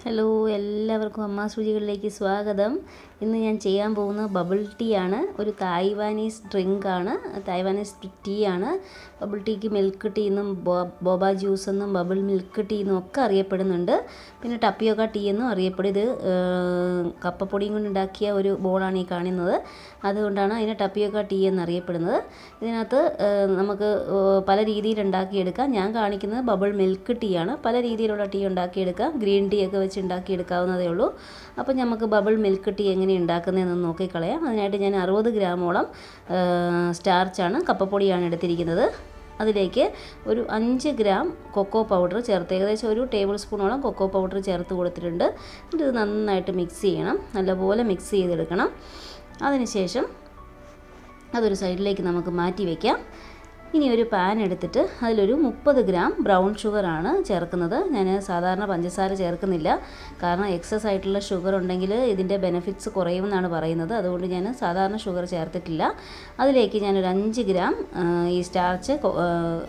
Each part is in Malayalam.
ഹലോ, എല്ലാവർക്കും അമ്മാസ് രുചികളിലേക്ക് സ്വാഗതം. ഇന്ന് ഞാൻ ചെയ്യാൻ പോകുന്നത് ബബിൾ ടീ ആണ്. ഒരു തായ്വാനീസ് ഡ്രിങ്കാണ്, തായ്വാനീസ് ടീ ആണ്. ബബിൾ ടീക്ക് മിൽക്ക് ടീ എന്നും ബോബ ജ്യൂസ് എന്നും ബബിൾ മിൽക്ക് ടീ എന്നും ഒക്കെ അറിയപ്പെടുന്നുണ്ട്. പിന്നെ ടപ്പിയോക്ക ടീ എന്നും അറിയപ്പെടും. ഇത് കപ്പപ്പൊടിയും കൊണ്ട് ഉണ്ടാക്കിയ ഒരു ബോളാണ് ഈ കാണുന്നത്. അതുകൊണ്ടാണ് അതിന് ടപ്പിയോക്ക ടീ എന്നറിയപ്പെടുന്നത്. ഇതിനകത്ത് നമുക്ക് പല രീതിയിൽ ഉണ്ടാക്കിയെടുക്കാം. ഞാൻ കാണിക്കുന്നത് ബബിൾ മിൽക്ക് ടീ ആണ്. പല രീതിയിലുള്ള ടീ ഉണ്ടാക്കിയെടുക്കാം. ഗ്രീൻ ടീ ഒക്കെ വെച്ച് ഉണ്ടാക്കിയെടുക്കാവുന്നതേ ഉള്ളൂ. അപ്പം നമുക്ക് ബബിൾ മിൽക്ക് ടീ എങ്ങനെ ഉണ്ടാക്കുന്നതെന്ന് നോക്കിക്കളയാം. അതിനായിട്ട് ഞാൻ 60 ഗ്രാമോളം സ്റ്റാർച്ചാണ്, കപ്പപ്പൊടിയാണ് എടുത്തിരിക്കുന്നത്. അതിലേക്ക് ഒരു 5 ഗ്രാം കൊക്കോ പൗഡർ ചേർത്ത്, ഏകദേശം ഒരു ടേബിൾ സ്പൂണോളം കൊക്കോ പൗഡർ ചേർത്ത് കൊടുത്തിട്ടുണ്ട്. ഇത് നന്നായിട്ട് മിക്സ് ചെയ്യണം, നല്ലപോലെ മിക്സ് ചെയ്തെടുക്കണം. അതിനുശേഷം അതൊരു സൈഡിലേക്ക് നമുക്ക് മാറ്റി വയ്ക്കാം. ഇനി ഒരു പാൻ എടുത്തിട്ട് അതിലൊരു 30 ഗ്രാം ബ്രൗൺ ഷുഗറാണ് ചേർക്കുന്നത്. ഞാൻ സാധാരണ പഞ്ചസാര ചേർക്കുന്നില്ല, കാരണം എക്സസ് ആയിട്ടുള്ള ഷുഗർ ഉണ്ടെങ്കിൽ ഇതിൻ്റെ ബെനിഫിറ്റ്സ് കുറയുമെന്നാണ് പറയുന്നത്. അതുകൊണ്ട് ഞാൻ സാധാരണ ഷുഗർ ചേർത്തിട്ടില്ല. അതിലേക്ക് ഞാനൊരു 5 ഗ്രാം ഈ സ്റ്റാർച്ച്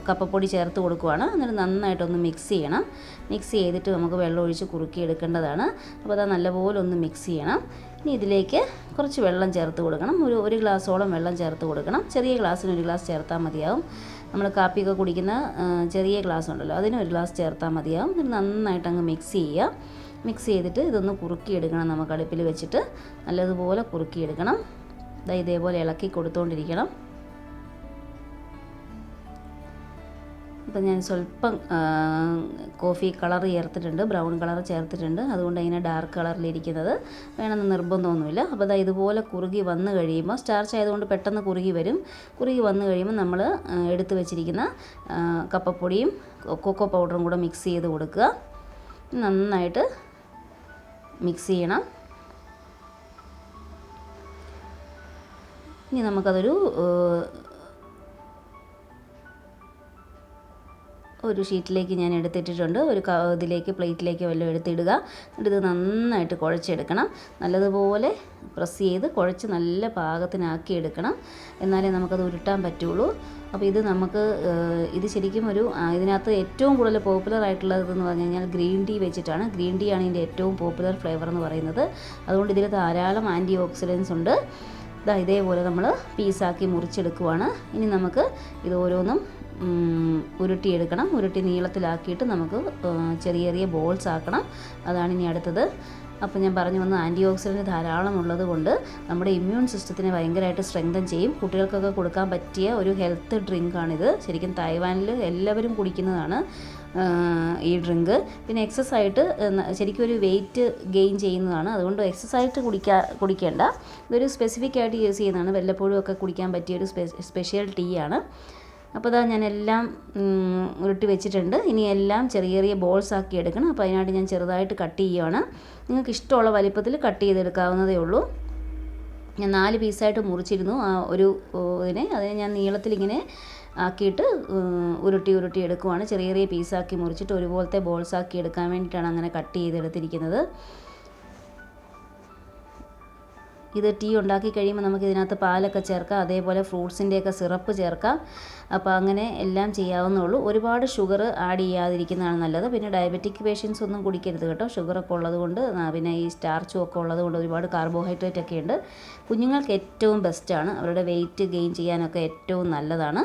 കപ്പപ്പൊടി ചേർത്ത് കൊടുക്കുകയാണ്. എന്നിട്ട് നന്നായിട്ടൊന്ന് മിക്സ് ചെയ്യണം. മിക്സ് ചെയ്തിട്ട് നമുക്ക് വെള്ളം ഒഴിച്ച് കുറുക്കി എടുക്കേണ്ടതാണ്. അപ്പോൾ അത് നല്ലപോലെ ഒന്ന് മിക്സ് ചെയ്യണം. ഇനി ഇതിലേക്ക് കുറച്ച് വെള്ളം ചേർത്ത് കൊടുക്കണം. ഒരു ഗ്ലാസ്സോളം വെള്ളം ചേർത്ത് കൊടുക്കണം. ചെറിയ ഗ്ലാസ്സിന് 1 ഗ്ലാസ് ചേർത്താൽ മതിയാവും. നമ്മൾ കാപ്പിയൊക്കെ കുടിക്കുന്ന ചെറിയ ഗ്ലാസ് ഉണ്ടല്ലോ, അതിന് 1 ഗ്ലാസ് ചേർത്താൽ മതിയാവും. ഇത് നന്നായിട്ട് അങ്ങ് മിക്സ് ചെയ്യുക. മിക്സ് ചെയ്തിട്ട് ഇതൊന്ന് കുറുക്കിയെടുക്കണം. നമുക്ക് അടുപ്പിൽ വെച്ചിട്ട് നല്ലതുപോലെ കുറുക്കിയെടുക്കണം. ഇതേപോലെ ഇളക്കി കൊടുത്തുകൊണ്ടിരിക്കണം. ഇപ്പം ഞാൻ സ്വല്പം കോഫി കളർ ചേർത്തിട്ടുണ്ട്, ബ്രൗൺ കളർ ചേർത്തിട്ടുണ്ട്. അതുകൊണ്ട് അതിനെ ഡാർക്ക് കളറിലിരിക്കുന്നത് വേണമെന്ന് നിർബന്ധമൊന്നുമില്ല. അപ്പോൾ ഇതുപോലെ കുറുകി വന്നു കഴിയുമ്പോൾ, സ്റ്റാർച്ച് ആയതുകൊണ്ട് പെട്ടെന്ന് കുറുകി വരും. കുറുകി വന്നു കഴിയുമ്പോൾ നമ്മൾ എടുത്ത് വെച്ചിരിക്കുന്ന കപ്പപ്പൊടിയും കൊക്കോ പൗഡറും കൂടെ മിക്സ് ചെയ്ത് കൊടുക്കുക. നന്നായിട്ട് മിക്സ് ചെയ്യണം. ഇനി നമുക്കതൊരു ഷീറ്റിലേക്ക് ഞാൻ എടുത്തിട്ടിട്ടുണ്ട്. ഇതിലേക്ക് പ്ലേറ്റിലേക്ക് വല്ലതും എടുത്തിടുക. എന്നിട്ട് ഇത് നന്നായിട്ട് കുഴച്ചെടുക്കണം. നല്ലതുപോലെ പ്രസ് ചെയ്ത് കുഴച്ച് നല്ല പാകത്തിനാക്കി എടുക്കണം. എന്നാലേ നമുക്കത് ഉരുട്ടാൻ പറ്റുള്ളൂ. അപ്പോൾ ഇത് ശരിക്കും ഇതിനകത്ത് ഏറ്റവും കൂടുതൽ പോപ്പുലർ ആയിട്ടുള്ളതെന്ന് പറഞ്ഞു കഴിഞ്ഞാൽ ഗ്രീൻ ടീ വെച്ചിട്ടാണ്. ഗ്രീൻ ടീ ആണ് ഇതിൻ്റെ ഏറ്റവും പോപ്പുലർ ഫ്ലേവർ എന്ന് പറയുന്നത്. അതുകൊണ്ട് ഇതിൽ ധാരാളം ആൻറ്റി ഓക്സിഡൻസ് ഉണ്ട്. ഇതേപോലെ നമ്മൾ പീസാക്കി മുറിച്ചെടുക്കുവാണ്. ഇനി നമുക്ക് ഇത് ഓരോന്നും ഉരുട്ടിയെടുക്കണം. ഉരുട്ടി നീളത്തിലാക്കിയിട്ട് നമുക്ക് ചെറിയ ചെറിയ ബോൾസ് ആക്കണം. അതാണ് ഇനി അടുത്തത്. അപ്പോൾ ഞാൻ പറഞ്ഞു വന്ന ആൻറ്റി ഓക്സിഡൻറ്റ് ധാരാളം ഉള്ളത് കൊണ്ട് നമ്മുടെ ഇമ്മ്യൂൺ സിസ്റ്റത്തിനെ ഭയങ്കരമായിട്ട് സ്ട്രെങ്തൻ ചെയ്യും. കുട്ടികൾക്കൊക്കെ കൊടുക്കാൻ പറ്റിയ ഒരു ഹെൽത്ത് ഡ്രിങ്കാണിത്. ശരിക്കും തായ്വാനിൽ എല്ലാവരും കുടിക്കുന്നതാണ് ഈ ഡ്രിങ്ക്. പിന്നെ എക്സസ് ആയിട്ട് ശരിക്കും ഒരു വെയിറ്റ് ഗെയിൻ ചെയ്യുന്നതാണ്. അതുകൊണ്ട് എക്സസ് ആയിട്ട് കുടിക്കേണ്ട. ഇതൊരു സ്പെസിഫിക് ആയിട്ട് യൂസ് ചെയ്യുന്നതാണ്. വല്ലപ്പോഴും ഒക്കെ കുടിക്കാൻ പറ്റിയൊരു സ്പെഷ്യൽ ടീ ആണ്. അപ്പോൾ ഞാൻ എല്ലാം ഉരുട്ടി വെച്ചിട്ടുണ്ട്. ഇനി എല്ലാം ചെറിയ ചെറിയ ബോൾസ് ആക്കി എടുക്കണം. അപ്പോൾ അതിനായിട്ട് ഞാൻ ചെറുതായിട്ട് കട്ട് ചെയ്യുകയാണ്. നിങ്ങൾക്ക് ഇഷ്ടമുള്ള വലിപ്പത്തിൽ കട്ട് ചെയ്തെടുക്കാവുന്നതേ ഉള്ളൂ. ഞാൻ 4 പീസായിട്ട് മുറിച്ചിരുന്നു അതിനെ ഞാൻ നീളത്തിലിങ്ങനെ ആക്കിയിട്ട് ഉരുട്ടി എടുക്കുവാണ്. ചെറിയ ചെറിയ പീസാക്കി മുറിച്ചിട്ട് ഒരുപോലത്തെ ബോൾസ് ആക്കി എടുക്കാൻ വേണ്ടിയിട്ടാണ് അങ്ങനെ കട്ട് ചെയ്തെടുത്തിരിക്കുന്നത്. ഇത് ടീ ഉണ്ടാക്കി കഴിയുമ്പോൾ നമുക്ക് ഇതിനകത്ത് പാലൊക്കെ ചേർക്കാം. അതേപോലെ ഫ്രൂട്ട്സിൻ്റെയൊക്കെ സിറപ്പ് ചേർക്കാം. അപ്പോൾ അങ്ങനെ എല്ലാം ചെയ്യാവുന്നുള്ളൂ. ഒരുപാട് ഷുഗർ ആഡ് ചെയ്യാതിരിക്കുന്നതാണ് നല്ലത്. പിന്നെ ഡയബറ്റിക് പേഷ്യൻസ് ഒന്നും കുടിക്കരുത് കേട്ടോ. ഷുഗറൊക്കെ ഉള്ളതുകൊണ്ട്, പിന്നെ ഈ സ്റ്റാർച്ചും ഒക്കെ ഉള്ളതുകൊണ്ട് ഒരുപാട് കാർബോഹൈഡ്രേറ്റ് ഒക്കെ ഉണ്ട്. കുഞ്ഞുങ്ങൾക്ക് ഏറ്റവും ബെസ്റ്റാണ്. അവരുടെ വെയിറ്റ് ഗെയിൻ ചെയ്യാനൊക്കെ ഏറ്റവും നല്ലതാണ്.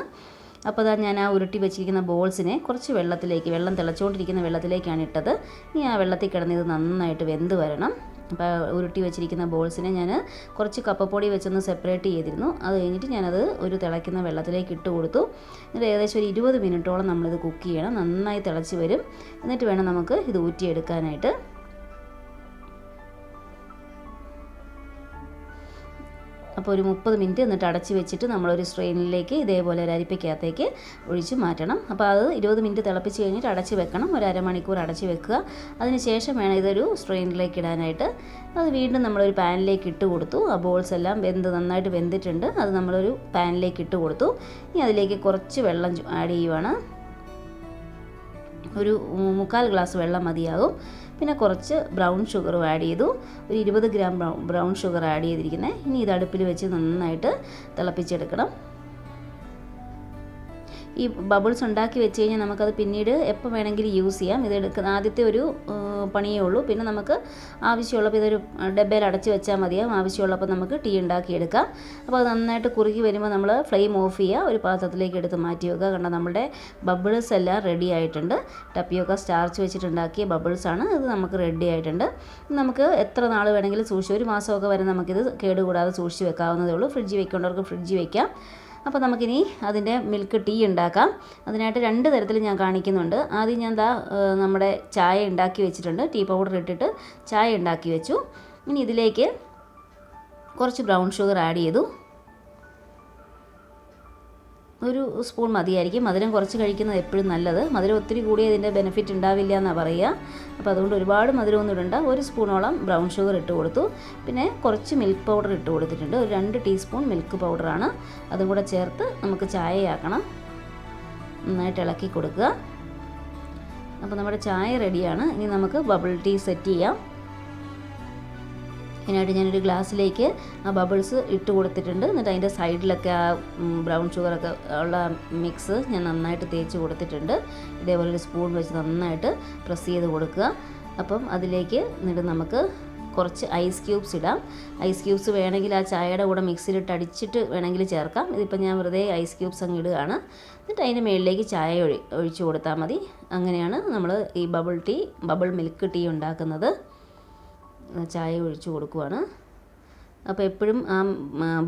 അപ്പോൾ ഞാൻ ആ ഉരുട്ടി വെച്ചിരിക്കുന്ന ബോൾസിനെ കുറച്ച് വെള്ളം തിളച്ചുകൊണ്ടിരിക്കുന്ന വെള്ളത്തിലേക്കാണ് ഇട്ടത്. ഇനി ആ വെള്ളത്തിൽ കിടന്ന് ഇത് നന്നായിട്ട് വെന്ത് വരണം. അപ്പോൾ ഉരുട്ടി വെച്ചിരിക്കുന്ന ബോൾസിനെ ഞാൻ കുറച്ച് കപ്പപ്പൊടി വെച്ചൊന്ന് സെപ്പറേറ്റ് ചെയ്തിരുന്നു. അത് കഴിഞ്ഞിട്ട് ഞാനത് ഒരു തിളയ്ക്കുന്ന വെള്ളത്തിലേക്ക് ഇട്ട് കൊടുത്തു. എന്നിട്ട് ഏകദേശം ഒരു 20 മിനിറ്റോളം നമ്മളിത് കുക്ക് ചെയ്യണം. നന്നായി തിളച്ച് വരും. എന്നിട്ട് വേണം നമുക്ക് ഇത് ഊറ്റിയെടുക്കാനായിട്ട്. അപ്പോൾ ഒരു 30 മിനിറ്റ് എന്നിട്ട് അടച്ച് വെച്ചിട്ട് നമ്മളൊരു സ്ട്രെയിനിലേക്ക് ഇതേപോലെ ഒരു അരിപ്പയ്ക്കകത്തേക്ക് ഒഴിച്ച് മാറ്റണം. അപ്പോൾ അത് 20 മിനിറ്റ് തിളപ്പിച്ച് കഴിഞ്ഞിട്ട് അടച്ച് വെക്കണം. ഒരു അരമണിക്കൂർ അടച്ച് വെക്കുക. അതിന് ശേഷം വേണം ഇതൊരു സ്ട്രെയിനിലേക്ക് ഇടാനായിട്ട്. അത് വീണ്ടും നമ്മളൊരു പാനിലേക്ക് ഇട്ട് കൊടുത്തു. ആ ബോൾസ് എല്ലാം നന്നായിട്ട് വെന്തിട്ടുണ്ട്. അത് നമ്മളൊരു പാനിലേക്ക് ഇട്ട് കൊടുത്തു. ഇനി അതിലേക്ക് കുറച്ച് വെള്ളം ആഡ് ചെയ്യുവാണ്. ഒരു 3/4 ഗ്ലാസ് വെള്ളം മതിയാകും. പിന്നെ കുറച്ച് ബ്രൗൺ ഷുഗറും ആഡ് ചെയ്തു. ഒരു 20 ഗ്രാം ബ്രൗൺ ഷുഗർ ആഡ് ചെയ്തിരിക്കുന്നത്. ഇനി ഇത് അടുപ്പിൽ വെച്ച് നന്നായിട്ട് തിളപ്പിച്ചെടുക്കണം. ഈ ബബിൾസ് ഉണ്ടാക്കി വെച്ച് കഴിഞ്ഞാൽ നമുക്കത് പിന്നീട് എപ്പോൾ വേണമെങ്കിലും യൂസ് ചെയ്യാം. ആദ്യത്തെ ഒരു പണിയേ ഉള്ളൂ. പിന്നെ നമുക്ക് ആവശ്യമുള്ളപ്പോൾ ഇതൊരു ഡബ്ബയിൽ അടച്ച് വെച്ചാൽ മതിയാവും. ആവശ്യമുള്ളപ്പോൾ നമുക്ക് ടീ ഉണ്ടാക്കിയെടുക്കാം. അപ്പോൾ അത് നന്നായിട്ട് കുറുകി വരുമ്പോൾ നമ്മൾ ഫ്ലെയിം ഓഫ് ചെയ്യുക, ഒരു പാത്രത്തിലേക്ക് എടുത്ത് മാറ്റി വെക്കുക. കാരണം നമ്മുടെ ബബിൾസ് എല്ലാം റെഡി ആയിട്ടുണ്ട്. ടപ്പിയൊക്കെ സ്റ്റാർച്ച് വെച്ചിട്ടുണ്ടാക്കിയ ബബിൾസാണ്. ഇത് നമുക്ക് റെഡി ആയിട്ടുണ്ട്. നമുക്ക് എത്ര നാൾ വേണമെങ്കിലും സൂക്ഷിച്ച്, ഒരു മാസമൊക്കെ വരെ നമുക്കിത് കേടുകൂടാതെ സൂക്ഷിച്ച് വെക്കാവുന്നതേ ഉള്ളൂ. ഫ്രിഡ്ജിൽ വെക്കേണ്ടവർക്ക് ഫ്രിഡ്ജിൽ വെക്കാം. അപ്പോൾ നമുക്കിനി അതിൻ്റെ മിൽക്ക് ടീ ഉണ്ടാക്കാം. അതിനായിട്ട് 2 തരത്തിൽ ഞാൻ കാണിക്കുന്നുണ്ട്. ആദ്യം ഞാൻ നമ്മുടെ ചായ ഉണ്ടാക്കി വെച്ചിട്ടുണ്ട്. ടീ പൗഡർ ഇട്ടിട്ട് ചായ ഉണ്ടാക്കി വെച്ചു. ഇനി ഇതിലേക്ക് കുറച്ച് ബ്രൗൺ ഷുഗർ ആഡ് ചെയ്തു. ഒരു സ്പൂൺ മതിയായിരിക്കും. മധുരം കുറച്ച് കഴിക്കുന്നത് എപ്പോഴും നല്ലത്. മധുരം ഒത്തിരി കൂടിയ ഇതിൻ്റെ ബെനിഫിറ്റ് ഉണ്ടാവില്ല എന്നാണ് പറയുക. അപ്പോൾ അതുകൊണ്ട് ഒരുപാട് മധുരമൊന്നും ഇടണ്ട. 1 സ്പൂണോളം ബ്രൗൺ ഷുഗർ ഇട്ട് കൊടുത്തു. പിന്നെ കുറച്ച് മിൽക്ക് പൗഡർ ഇട്ട് കൊടുത്തിട്ടുണ്ട്. ഒരു 2 ടീസ്പൂൺ മിൽക്ക് പൗഡറാണ്. അതും കൂടെ ചേർത്ത് നമുക്ക് ചായയാക്കണം. നന്നായിട്ട് ഇളക്കി കൊടുക്കുക. അപ്പോൾ നമ്മുടെ ചായ റെഡിയാണ്. ഇനി നമുക്ക് ബബിൾ ടീ സെറ്റ് ചെയ്യാം. അതിനായിട്ട് ഞാനൊരു ഗ്ലാസ്സിലേക്ക് ആ ബബിൾസ് ഇട്ട് കൊടുത്തിട്ടുണ്ട്. എന്നിട്ട് അതിൻ്റെ സൈഡിലൊക്കെ ആ ബ്രൗൺ ഷുഗറൊക്കെ ഉള്ള മിക്സ് ഞാൻ നന്നായിട്ട് തേച്ച് കൊടുത്തിട്ടുണ്ട്. ഇതേപോലെ ഒരു സ്പൂൺ വെച്ച് നന്നായിട്ട് പ്രസ് ചെയ്ത് കൊടുക്കുക. അപ്പം അതിലേക്ക് എന്നിട്ട് നമുക്ക് കുറച്ച് ഐസ് ക്യൂബ്സ് ഇടാം. ഐസ് ക്യൂബ്സ് വേണമെങ്കിൽ ആ ചായയുടെ കൂടെ മിക്സിയിലിട്ട് അടിച്ചിട്ട് വേണമെങ്കിൽ ചേർക്കാം. ഇതിപ്പോൾ ഞാൻ വെറുതെ ഐസ് ക്യൂബ്സ് അങ്ങ് ഇടുകയാണ്. എന്നിട്ട് അതിൻ്റെ മുകളിലേക്ക് ചായ ഒഴിച്ച് കൊടുത്താൽ മതി. അങ്ങനെയാണ് നമ്മൾ ഈ ബബിൾ മിൽക്ക് ടീ ഉണ്ടാക്കുന്നത്. ചായ ഒഴിച്ച് കൊടുക്കുവാണ്. അപ്പോൾ എപ്പോഴും ആ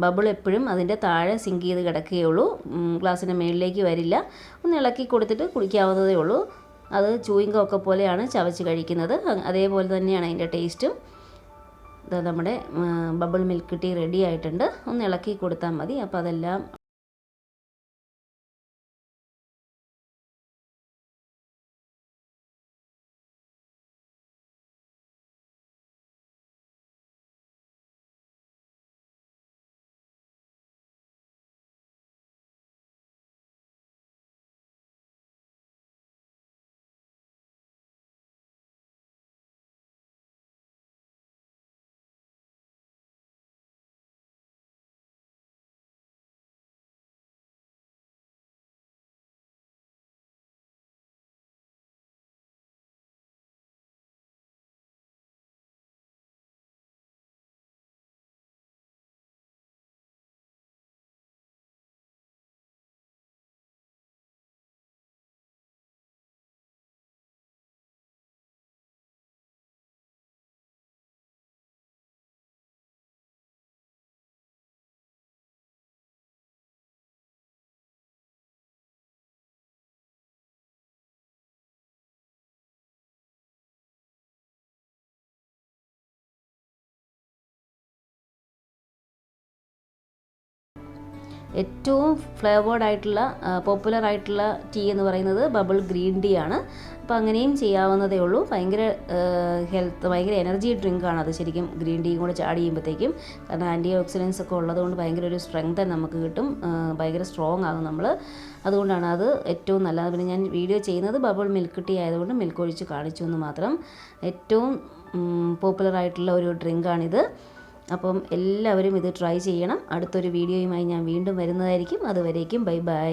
ബബിൾ എപ്പോഴും അതിൻ്റെ താഴെ സിങ്ക് ചെയ്ത് കിടക്കുകയുള്ളൂ. ഗ്ലാസ്സിൻ്റെ മുകളിലേക്ക് വരില്ല. ഒന്ന് ഇളക്കി കൊടുത്തിട്ട് കുടിക്കാവുന്നതേ ഉള്ളൂ. അത് ചൂയിങ് ഒക്കെ പോലെയാണ് ചവച്ച് കഴിക്കുന്നത്. അതേപോലെ തന്നെയാണ് അതിൻ്റെ ടേസ്റ്റും. നമ്മുടെ ബബിൾ മിൽക്ക് ടീ റെഡി ആയിട്ടുണ്ട്. ഒന്ന് ഇളക്കി കൊടുത്താൽ മതി. അപ്പോൾ അതെല്ലാം ഏറ്റവും ഫ്ലേവേർഡ് ആയിട്ടുള്ള പോപ്പുലർ ആയിട്ടുള്ള ടീ എന്ന് പറയുന്നത് ബബിൾ ഗ്രീൻ ടീ ആണ്. അപ്പോൾ അങ്ങനെയും ചെയ്യാവുന്നതേ ഉള്ളൂ. ഭയങ്കര ഭയങ്കര എനർജി ഡ്രിങ്കാണ് അത് ശരിക്കും. ഗ്രീൻ ടീയും കൂടെ ആഡ് ചെയ്യുമ്പോഴത്തേക്കും, കാരണം ആൻറ്റി ഓക്സിഡൻസ് ഒക്കെ ഉള്ളതുകൊണ്ട് ഭയങ്കര ഒരു സ്ട്രെങ്ത് നമുക്ക് കിട്ടും. ഭയങ്കര സ്ട്രോങ് ആകും നമ്മൾ. അതുകൊണ്ടാണ് അത് ഏറ്റവും നല്ലത്. പിന്നെ ഞാൻ വീഡിയോ ചെയ്യുന്നത് ബബിൾ മിൽക്ക് ടീ ആയതുകൊണ്ട് മിൽക്ക് ഒഴിച്ച് കാണിച്ചു എന്ന് മാത്രം. ഏറ്റവും പോപ്പുലർ ആയിട്ടുള്ള ഒരു ഡ്രിങ്കാണിത്. അപ്പം എല്ലാവരും ഇത് ട്രൈ ചെയ്യണം. അടുത്തൊരു വീഡിയോയുമായി ഞാൻ വീണ്ടും വരുന്നതായിരിക്കും. അതുവരേക്കും ബൈ ബൈ.